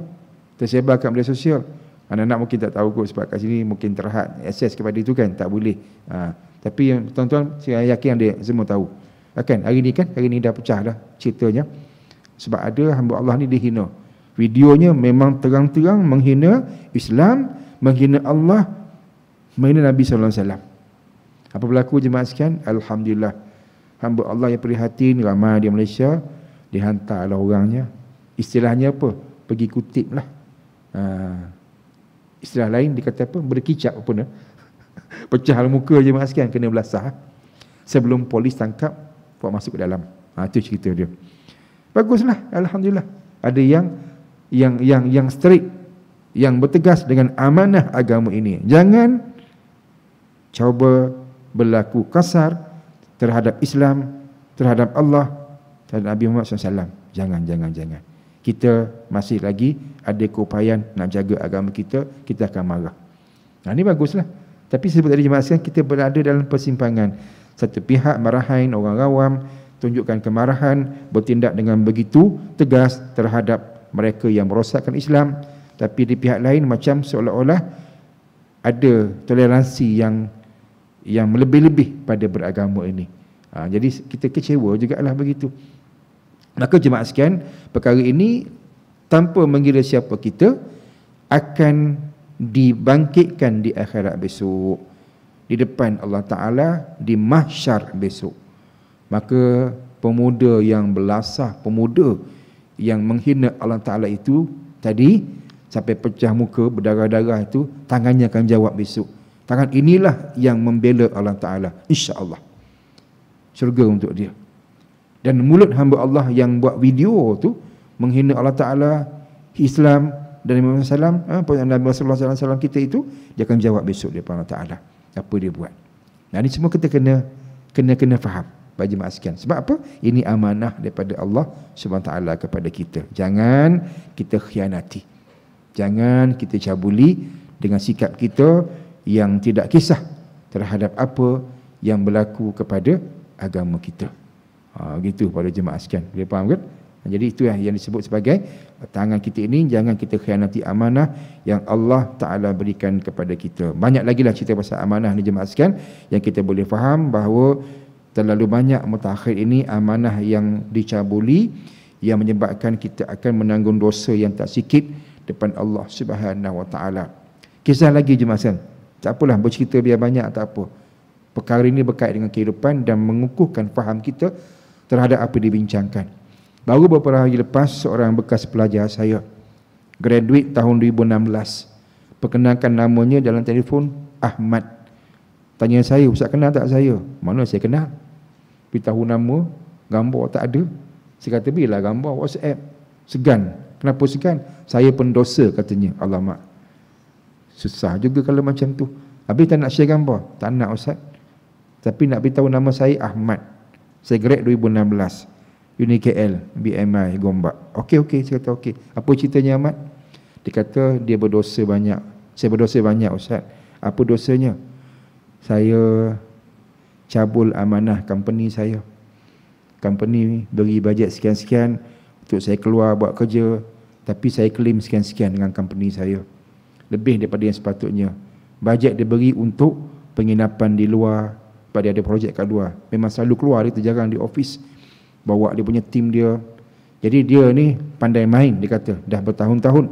[SPEAKER 1] tersebar kat media sosial. Anak-anak mungkin tak tahu kot sebab kat sini mungkin terhad akses kepada itu kan, tak boleh. Tapi yang tuan-tuan saya yakin dia semua tahu. Kan hari ni dah pecah dah ceritanya. Sebab ada hamba Allah ni dihina. Videonya memang terang-terang menghina Islam, menghina Allah, menghina Nabi sallallahu alaihi wasallam. Apa berlaku jemaah sekalian? Alhamdulillah. Hamba Allah yang prihatin ramai di Malaysia, dihantarlah orangnya. Istilahnya apa? Pergi kutip lah. Istilah lain dikata apa? Berkicap apa pun. Pecah muka jemaah sekalian, kena belasah. Sebelum polis tangkap, buat masuk ke dalam. Itu cerita dia. Baguslah, alhamdulillah. Ada yang strict, yang bertegas dengan amanah agama ini. Jangan cuba berlaku kasar terhadap Islam, terhadap Allah, terhadap Nabi Muhammad SAW. Jangan. Kita masih lagi ada keupayaan nak jaga agama kita, kita akan marah. Ini baguslah. Tapi sebab tadi jemaah sekalian, kita berada dalam persimpangan. Satu pihak marahin orang awam, tunjukkan kemarahan, bertindak dengan begitu tegas terhadap mereka yang merosakkan Islam. Tapi di pihak lain macam seolah-olah ada toleransi yang lebih-lebih pada beragama ini. Jadi kita kecewa jugalah begitu. Maka jemaah sekalian, perkara ini tanpa mengira siapa kita akan dibangkitkan di akhirat besok, di depan Allah Ta'ala, di mahsyar besok. Maka pemuda yang belasah, pemuda yang menghina Allah Ta'ala itu tadi, sampai pecah muka, berdarah-darah itu, tangannya akan jawab besok. Tangan inilah yang membela Allah Ta'ala, insya-Allah. Syurga untuk dia. Dan mulut hamba Allah yang buat video tu menghina Allah Ta'ala, Islam dan Nabi Muhammad SAW kita itu, dia akan jawab besok di depan Allah Ta'ala apa dia buat. Nah, ini semua kita kena faham bagi jemaah sekalian. Sebab apa? Ini amanah daripada Allah SWT kepada kita. Jangan kita khianati. Jangan kita cabuli dengan sikap kita yang tidak kisah terhadap apa yang berlaku kepada agama kita. Gitu pada jemaah sekalian. Boleh faham kan? Jadi itu yang disebut sebagai tangan kita ini, jangan kita khianati amanah yang Allah Ta'ala berikan kepada kita. Banyak lagi lah cerita pasal amanah ni jemaah sekalian, yang kita boleh faham bahawa terlalu banyak mutakhir ini amanah yang dicabuli, yang menyebabkan kita akan menanggung dosa yang tak sikit depan Allah Subhanahu Wa Ta'ala. Kisah lagi jemaah sekalian, tak apalah bercerita biar banyak, tak apa. Perkara ini berkait dengan kehidupan dan mengukuhkan faham kita terhadap apa dibincangkan. Baru beberapa hari lepas, seorang bekas pelajar saya, graduate tahun 2016, perkenalkan namanya dalam telefon Ahmad. Tanya saya, Ustaz kenal tak saya? Mana saya kenal? Beritahu nama, gambar tak ada. Saya kata, bila gambar WhatsApp. Segan. Kenapa segan? Saya pendosa katanya. Alamak, susah juga kalau macam tu. Habis tak nak share gambar? Tak nak Ustaz. Tapi nak beritahu nama saya Ahmad. Saya grad 2016, UniKL, BMI, Gombak. Okey, saya kata okey. Apa ceritanya Ahmad? Dia kata dia berdosa banyak. Saya berdosa banyak Ustaz. Apa dosanya? Saya cabul amanah company saya. Company beri bajet sekian-sekian untuk saya keluar buat kerja, tapi saya claim sekian-sekian dengan company saya, lebih daripada yang sepatutnya. Bajet dia beri untuk penginapan di luar, pada ada projek kat luar. Memang selalu keluar, dia jarang di office. Bawa dia punya tim dia. Jadi dia ni pandai main, dia kata. Dah bertahun-tahun.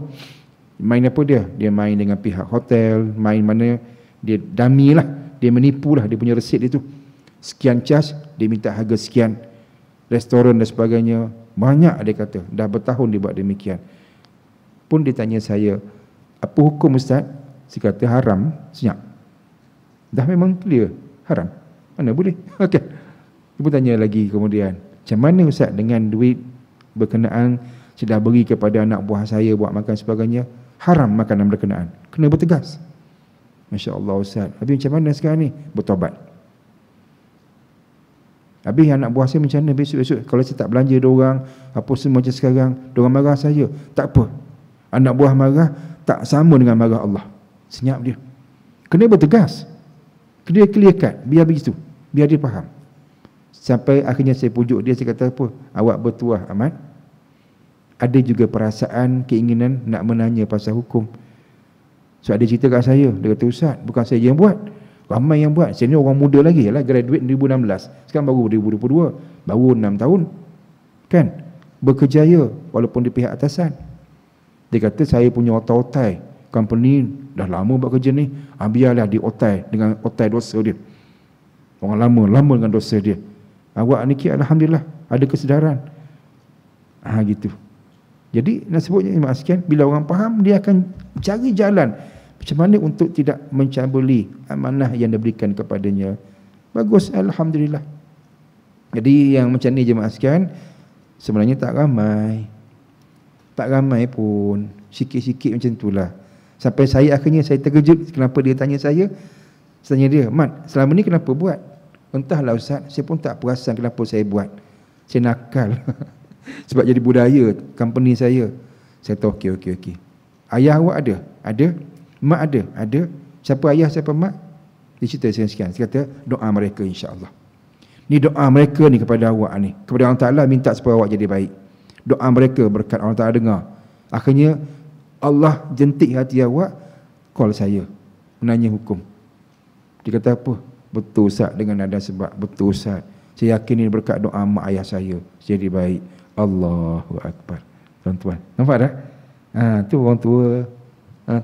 [SPEAKER 1] Main apa dia? Dia main dengan pihak hotel, main mana, dia dummy lah. Dia menipu lah, dia punya resit dia tu. Sekian charge, dia minta harga sekian. Restoran dan sebagainya. Banyak dia kata. Dah bertahun dia buat demikian. Pun dia tanya saya, apa hukum Ustaz? Saya kata haram, senyap. Dah memang clear, haram. Mana boleh? Okay. Dia pun tanya lagi kemudian, macam mana Ustaz dengan duit berkenaan sudah beri kepada anak buah saya buat makan sebagainya, haram makanan berkenaan. Kena bertegas. Masya Allah Ustaz. Habis macam mana sekarang ni? Bertobat. Habis anak buah saya macam mana besok-besok kalau saya tak belanja diorang, apa semua macam sekarang, diorang marah saya. Tak apa. Anak buah marah tak sama dengan marah Allah. Senyap dia. Kena bertegas. Kena clear cut. Biar begitu. Biar dia faham. Sampai akhirnya saya pujuk dia, saya kata apa? Awak bertuah amat. Ada juga perasaan, keinginan nak menanya pasal hukum. So ada cerita kat saya. Dia kata, Ustaz, bukan saya yang buat. Ramai yang buat. Saya ni orang muda lagi lah. Graduate 2016. Sekarang baru 2022. Baru 6 tahun. Kan? Berkejaya walaupun di pihak atasan. Dia kata saya punya otai-otai. Company dah lama buat kerja ni. Biarlah di otai dengan otai dosa dia. Orang lama dengan dosa dia. Awak ni alhamdulillah ada kesedaran. Gitu. Jadi nak sebutnya Mak sekian, bila orang faham dia akan cari jalan macam mana untuk tidak mencabuli amanah yang diberikan kepadanya. Bagus, alhamdulillah. Jadi yang macam ni jemaah sekalian sebenarnya tak ramai. Tak ramai pun, sikit-sikit macam itulah. Sampai saya akhirnya saya terkejut kenapa dia tanya saya. Saya tanya dia, Mat, selama ni kenapa buat? Entahlah Ustaz, saya pun tak perasan kenapa saya buat. Saya nakal. Sebab jadi budaya company saya. Saya tahu okey. Ayah awak ada? Ada. Mak ada? Ada. Siapa ayah, siapa mak? Dia cerita sekian. Saya kata doa mereka insya-Allah. Ni doa mereka ni kepada awak ni. Kepada Allah Ta'ala minta supaya awak jadi baik. Doa mereka berkat Allah Ta'ala dengar. Akhirnya Allah jentik hati awak, call saya menanya hukum. Dia kata apa? Betul Ustaz, dengan ada sebab. Betul Ustaz, saya yakin ini berkat doa mak ayah saya jadi baik. Allahu Akbar. Tuan-tuan, nampak tak? Tu orang tua,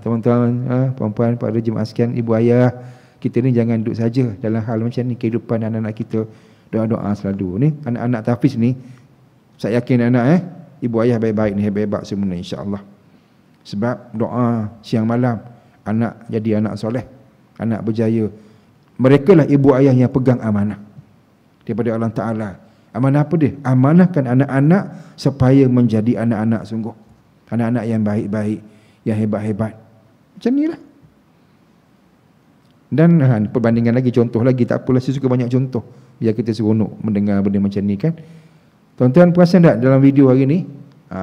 [SPEAKER 1] tuan-tuan, puan-puan, pada jemaah sekalian, ibu ayah, kita ni jangan duduk saja dalam hal macam ni. Kehidupan anak-anak kita, doa-doa selalu ni. Anak-anak tahfiz ni, saya yakin anak ibu ayah baik-baik ni, hebat-hebat semua insya-Allah. Sebab doa siang malam, anak jadi anak soleh, anak berjaya. Mereka lah ibu ayah yang pegang amanah daripada Allah Ta'ala. Amanah apa dia? Amanahkan anak-anak supaya menjadi anak-anak sungguh, anak-anak yang baik-baik, yang hebat-hebat. Macam ni lah. Dan perbandingan lagi, contoh lagi, tak apalah, saya suka banyak contoh biar kita seronok mendengar benda macam ni kan. Tuan-tuan perasan tak dalam video hari ni?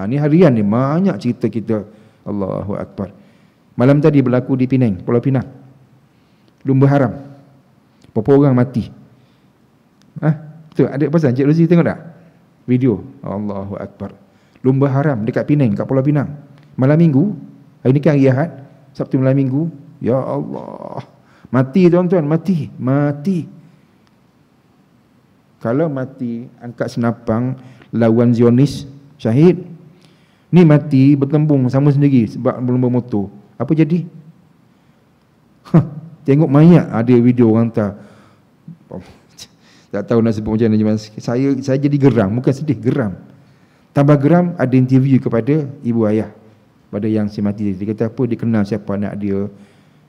[SPEAKER 1] Ni harian ni banyak cerita kita. Allahu Akbar. Malam tadi berlaku di Penang, Pulau Pinang. Lumba haram. Berapa orang mati? Betul, ada pasal Encik Rozi tengok tak? Video. Allahu Akbar. Lumba haram dekat Penang, kat Pulau Pinang. Malam minggu, hari ni kan hari Ahad, Sabtu malam minggu. Ya Allah. Mati tuan-tuan, mati. Kalau mati, angkat senapang, lawan Zionis, syahid. Ni mati, bertembung sama sendiri sebab belum bermotor. Apa jadi? Tengok mayat, ada video orang hantar. Tak tahu nak sebut macam mana. Saya jadi geram, bukan sedih, geram. Tambah geram, ada interview kepada ibu ayah pada yang si mati. Dia kata apa? Dia kenal siapa anak dia.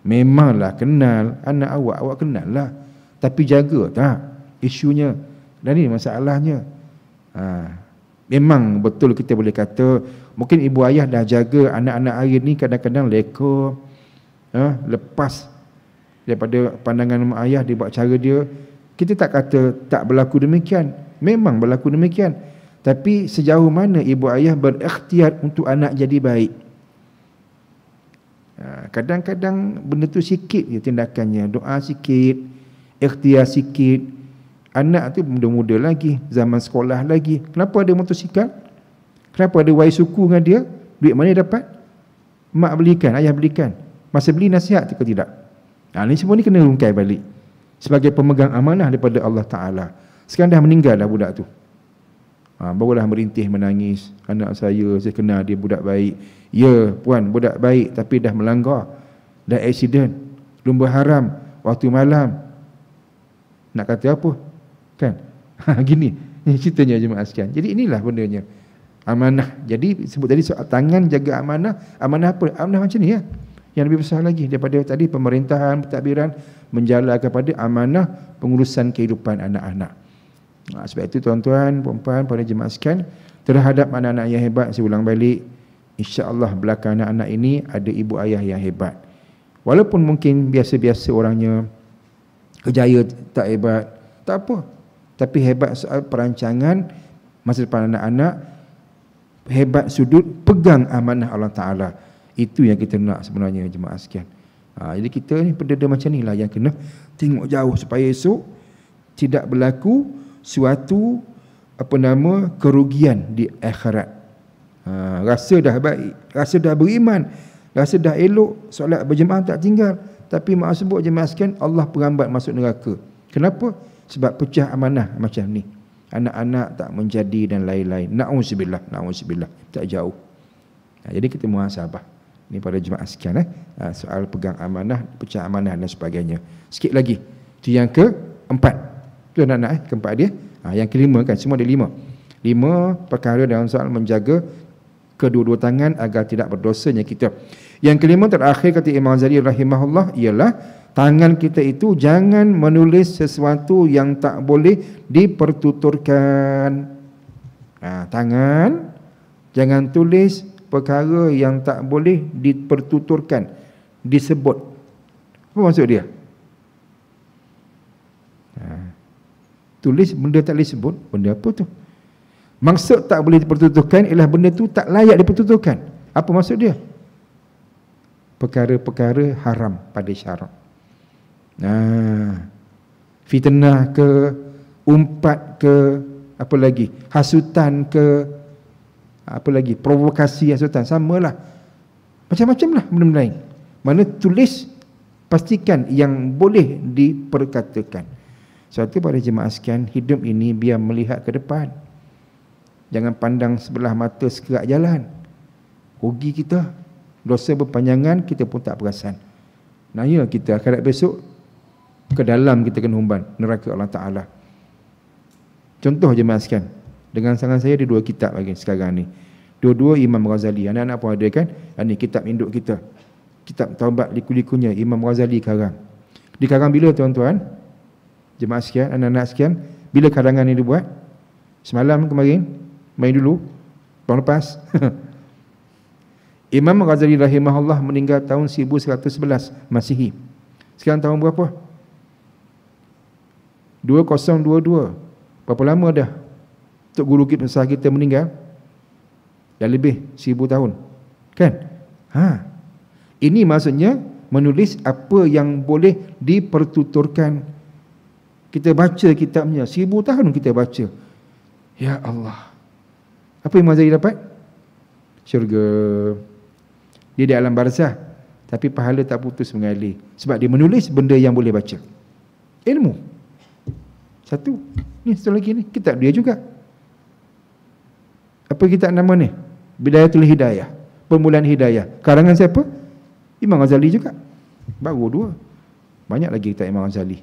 [SPEAKER 1] Memanglah kenal anak awak kenal lah. Tapi jaga tak isunya. Dan ini masalahnya. Memang betul kita boleh kata mungkin ibu ayah dah jaga anak-anak hari ni kadang-kadang leka, lepas daripada pandangan mak ayah, dia buat cara dia. Kita tak kata tak berlaku demikian, memang berlaku demikian. Tapi sejauh mana ibu ayah berikhtiar untuk anak jadi baik. Kadang-kadang benda tu sikit je tindakannya, doa sikit, ikhtiar sikit. Anak tu muda-muda lagi, zaman sekolah lagi. Kenapa ada motosikal? Kenapa ada wai suku dengan dia? Duit mana dia dapat? Mak belikan, ayah belikan. Masa beli nasihat ke tidak? Ini semua ni kena rungkai balik. Sebagai pemegang amanah daripada Allah Ta'ala. Sekarang dah meninggal dah budak tu. Barulah merintih menangis. Anak saya kenal dia budak baik. Ya puan, budak baik tapi dah melanggar. Dah aksiden. Lumba haram. Waktu malam. Nak kata apa? Kan? Gini ceritanya jemaah sekalian. Jadi inilah bendanya. Amanah. Jadi sebut tadi soal tangan jaga amanah. Amanah apa? Amanah macam ni ya. Yang lebih besar lagi daripada tadi pemerintahan, pentadbiran menjala kepada amanah pengurusan kehidupan anak-anak. Sebab itu tuan-tuan, puan-puan, para jemaah sekalian, terhadap anak-anak yang hebat, saya ulang balik, insya-Allah belakang anak-anak ini ada ibu ayah yang hebat. Walaupun mungkin biasa-biasa orangnya, kerjaya tak hebat, tak apa. Tapi hebat soal perancangan masa depan anak-anak, hebat sudut pegang amanah Allah Ta'ala. Itu yang kita nak sebenarnya jemaah sekalian. Jadi kita ni benda macam ni lah yang kena tengok jauh supaya esok tidak berlaku suatu kerugian di akhirat. Rasa dah baik, rasa dah beriman, rasa dah elok, solat berjemaah tak tinggal, tapi mak sebut jemaah sekalian Allah perambat masuk neraka. Kenapa? Sebab pecah amanah macam ni. Anak-anak tak menjadi dan lain-lain. Na'udzubillah, tak jauh. Jadi kita muhasabah. Ini pada jemaah sekian soal pegang amanah, pecah amanah dan sebagainya. Sikit lagi. Itu yang keempat. Itu anak-anak keempat dia. Yang kelima kan, semua ada 5. 5 perkara dalam soal menjaga kedua-dua tangan agar tidak berdosanya kita. Yang kelima terakhir kata Imam Ghazali rahimahullah ialah tangan kita itu jangan menulis sesuatu yang tak boleh dipertuturkan. Tangan jangan tulis perkara yang tak boleh dipertuturkan, disebut. Apa maksud dia? Tulis benda tak boleh sebut, benda apa tu? Maksud tak boleh dipertuturkan ialah benda tu tak layak dipertuturkan. Apa maksud dia? Perkara-perkara haram pada syarak. Fitnah ke, umpat ke, apa lagi? Hasutan ke, apa lagi? Provokasi, hasutan, samalah. Macam-macam lah benda lain. Mana tulis pastikan yang boleh diperkatakan. Suatu pada jemaah sekalian, hidup ini biar melihat ke depan. Jangan pandang sebelah mata sekerak jalan. Rugi kita. Dosa berpanjangan, kita pun tak perasan. Naya kita akhirat besok, ke dalam kita kena humban neraka Allah Ta'ala. Contoh jemaah sekalian, dengan tangan saya ada 2 kitab lagi sekarang ni. Dua-dua Imam Ghazali. Anak-anak pun ada kan? Ini kitab induk kita. Kitab Taubat liku-likunya Imam Ghazali karang. Dikarang bila tuan-tuan? Jemaah sekian, anak-anak sekian, bila karangan ini dibuat? Semalam kemarin? Main dulu? Tahun lepas? Imam Ghazali rahimahullah meninggal tahun 1111 Masihi. Sekarang tahun berapa? 2022. Berapa lama dah Tok Guru kita besar kita meninggal? Dah lebih 1000 tahun. Kan? Ini maksudnya menulis apa yang boleh dipertuturkan. Kita baca kitabnya 1000 tahun kita baca. Ya Allah. Apa yang Ghazali dapat? Syurga. Dia di alam barzah, tapi pahala tak putus mengalir sebab dia menulis benda yang boleh baca. Ilmu. Satu. Ni satu lagi ni, kitab dia juga. Apa kitab nama ni? Bidayatul Hidayah, Permulaan Hidayah. Karangan siapa? Imam Ghazali juga. Baru 2. Banyak lagi kitab Imam Ghazali.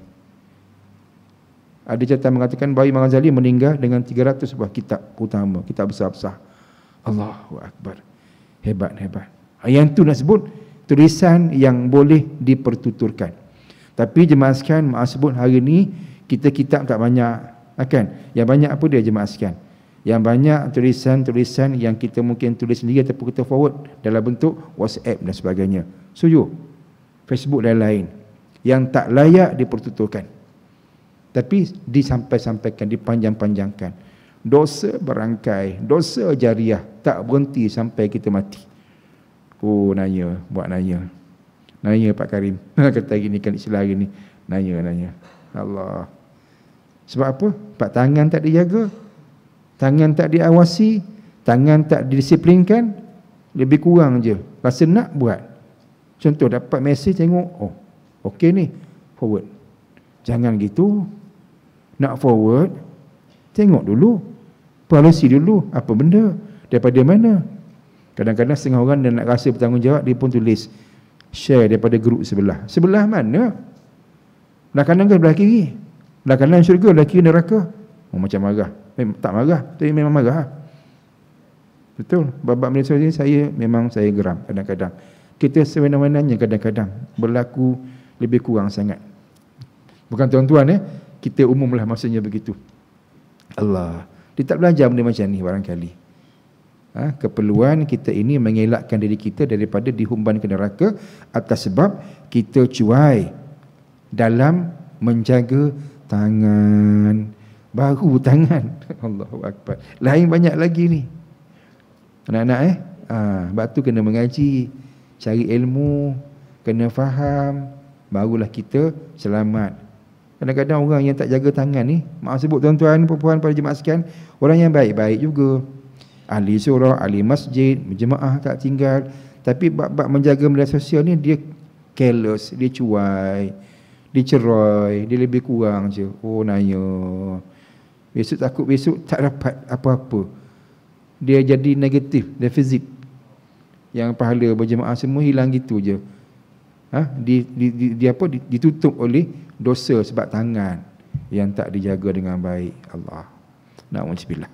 [SPEAKER 1] Ada catatan mengatakan bahawa Imam Ghazali meninggal dengan 300 buah kitab utama, kitab besar-besar. Allahu Akbar. Hebat. Yang tu nak sebut tulisan yang boleh dipertuturkan. Tapi jemaah sekalian, maaf sebut hari ni kita kitab tak banyak, kan? Yang banyak apa dia jemaah sekalian? Yang banyak tulisan-tulisan yang kita mungkin tulis sendiri ataupun kita forward dalam bentuk WhatsApp dan sebagainya. Setuju? Facebook dan lain yang tak layak dipertuturkan. Tapi disampaikan, dipanjang-panjangkan. Dosa berangkai, dosa jariah tak berhenti sampai kita mati. Nanya. Nanya Pak Karim. Kata gini kan istilah hari ni. Nanya. Allah. Sebab apa? Pak tangan tak dijaga. Tangan tak diawasi. Tangan tak didisiplinkan. Lebih kurang je. Rasa nak buat. Contoh dapat mesej tengok. Oh, okey ni. Forward. Jangan gitu. Nak forward. Tengok dulu. Policy dulu. Apa benda. Daripada mana. Kadang-kadang setengah orang dan nak rasa bertanggungjawab, dia pun tulis share daripada grup sebelah. Sebelah mana? Belah kanan ke belah kiri? Belah kanan syurga, belah kiri neraka. Oh, macam marah. Tak marah, tapi memang marah. Betul. Babak Malaysia ni saya geram kadang-kadang. Kita sewenang-wenangnya kadang-kadang berlaku lebih kurang sangat. Bukan tuan-tuan kita umumlah maksudnya begitu. Allah. Dia tak belajar benda macam ni barangkali. Keperluan kita ini mengelakkan diri kita daripada dihumban ke neraka atas sebab kita cuai dalam menjaga tangan. Baru tangan. Allahu Akbar. Lain banyak lagi ni. Anak-anak sebab tu kena mengaji, cari ilmu, kena faham, barulah kita selamat. Kadang-kadang orang yang tak jaga tangan ni, maaf sebut tuan-tuan, puan-puan, para jemaah sekalian, orang yang baik-baik juga. Ahli surah, ahli masjid, jemaah tak tinggal. Tapi bab menjaga media sosial ni dia careless, dia cuai, dia cerai, dia lebih kurang je. Oh nanya. Besok takut besok tak dapat apa-apa. Dia jadi negatif, defisit. Yang pahala berjemaah semua hilang gitu je. Ditutup oleh dosa sebab tangan yang tak dijaga dengan baik. Allah. Na'udzubillah.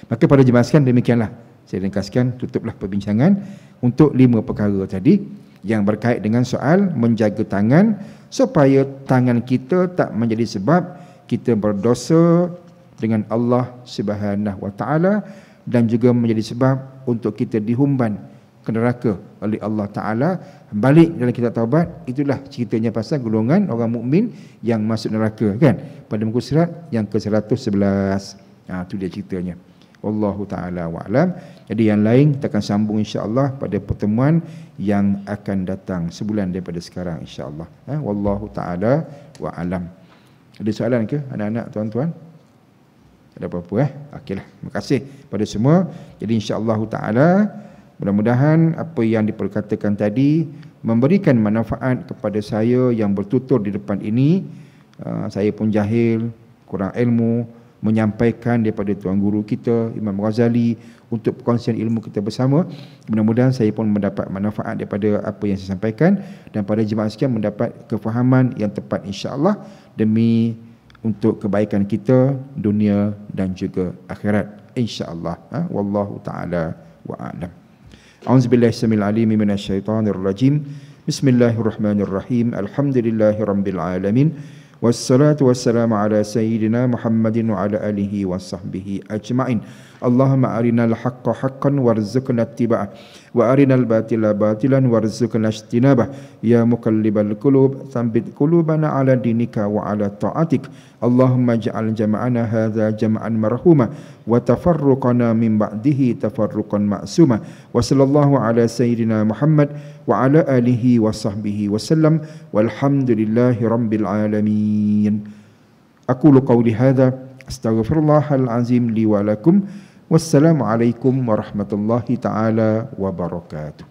[SPEAKER 1] Maka pada jemaah sekalian demikianlah saya ringkaskan, tutuplah perbincangan untuk 5 perkara tadi yang berkait dengan soal menjaga tangan supaya tangan kita tak menjadi sebab kita berdosa dengan Allah Subhanahu wa taala dan juga menjadi sebab untuk kita dihumban ke neraka oleh Allah Taala. Balik dalam kitab taubat, itulah ceritanya pasal golongan orang mukmin yang masuk neraka kan, pada muka surat yang ke-111. Itu dia ceritanya. Wallahu ta'ala wa'alam. Jadi yang lain kita akan sambung insya-Allah pada pertemuan yang akan datang sebulan daripada sekarang insya-Allah. Wallahu ta'ala wa'alam. Ada soalan ke anak-anak, tuan-tuan? Ada apa-apa Okeylah. Terima kasih pada semua. Jadi insya-Allah ta'ala mudah-mudahan apa yang diperkatakan tadi memberikan manfaat kepada saya yang bertutur di depan ini. Saya pun jahil, kurang ilmu, menyampaikan daripada Tuan Guru kita Imam Ghazali untuk perkongsian ilmu kita bersama. Mudah-mudahan saya pun mendapat manfaat daripada apa yang saya sampaikan dan pada jemaah sekalian mendapat kefahaman yang tepat insya-Allah demi untuk kebaikan kita dunia dan juga akhirat insya-Allah. Wallahu taala wa a'lam. A'udzubillahi samil alim minasyaitonir rajim. Bismillahirrahmanirrahim. Alhamdulillahirabbil alamin. Wassalatu wassalamu ala sayyidina Muhammadin wa ala alihi wa sahbihi ajma'in. Allahumma arinal haqqa haqqan warzuqna ittiba'ah wa arinal batila batilan warzuqna ijtinabah. Ya muqallibal qulub tsabbit qulubana ala dinika wa ala ta'atik. Allahumma ij'al jama'ana hadza jam'an marhuma wa tafarruqana min ba'dihi tafarruqan ma'suma. Wa sallallahu ala sayyidina Muhammad wa ala alihi wa sahbihi wasallam walhamdulillahi rabbil alamin. Aqulu qawli hadza astaghfirullahal azim li wa lakum. Wassalamualaikum warahmatullahi taala wabarakatuh.